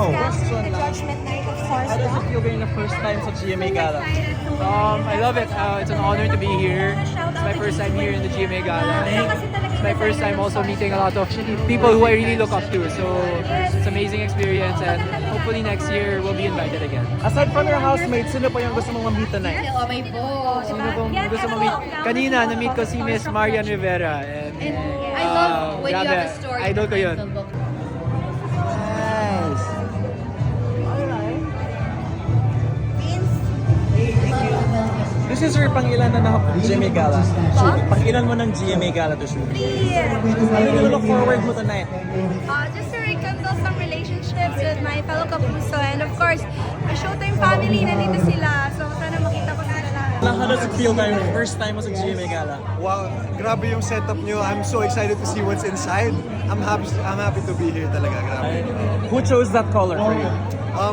Casting, the Judgment Night of How does it feel being the first time sa GMA Gala? I love it. It's an honor to be here. It's my first time here in the GMA Gala. It's my first time also meeting a lot of people who I really look up to. So it's an amazing experience, and hopefully next year we'll be invited again. Aside from your housemates, sino pa yung gusto mong ma-meet tonight? Oh my po. Sino pong gusto mo meet? Kanina, na-meet ko si Miss Marian Rivera. And I love when you grabe, have a story. idol ko yun. Nice. This is your pang-ilan na GMA Gala? Pang-ilan mo ng GMA Gala to shoot? 3 years. Ano yung look forward mo tonight? Just to rekindle some relationships with my fellow Kapuso, and of course, the Showtime family, nandito sila. So sana makita ko sila lahat. How does it feel tayo first time mo sa GMA Gala? Wow, grabe yung setup nyo. I'm so excited to see what's inside. I'm happy to be here talaga. Grabe. Who chose that color for you?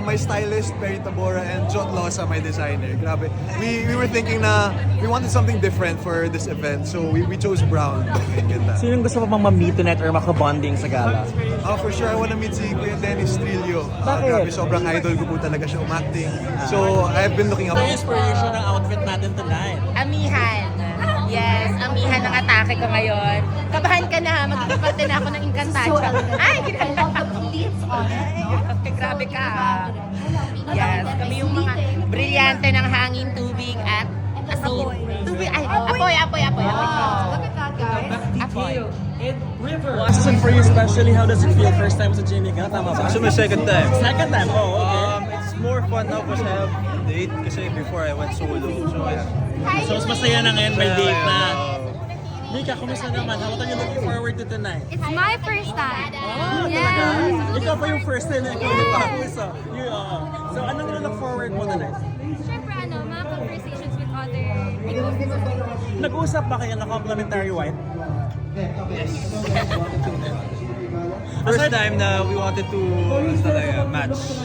My stylist, Perry Tabora, and John Losa, my designer. Grabe. We were thinking na we wanted something different for this event, so we chose brown. Ganda. Sinong gusto mo bang ma-meet tonight or makabonding sa gala? For sure, I wanna meet si Kuya Dennis Trillo. Bakit? Grabe, sobrang idol ko po talaga siya umacting. So, I've been looking up. Ano yung inspiration ng outfit natin tonight? Amihan. Yes, amihan ng atake ko ngayon. Kabahan ka na, magkakaparte na ako ng Encantadia. Ay, kinala ko. Grabe ka. Yes, kami yung mga brilyante ng hangin, tubig, at asin. Tubig, ay, apoy. Look at that, guys. Apoy. Question for you especially, how does it feel first time sa GMA Gala? Tama ba? Actually, my second time. Second time? Oh, okay. It's more fun now because I have date kasi before I went solo. So, So, mas masaya na ngayon, may date na. Mika, kumusta naman? What are you looking forward to tonight? It's my first time. Talaga? Ikaw pa yung first time na ikaw yung pakusa. So, anong nilook forward mo tonight? Siyempre, mga conversations with other people. Nag-uusap ba kayo ng complimentary wine? first time na we wanted to match.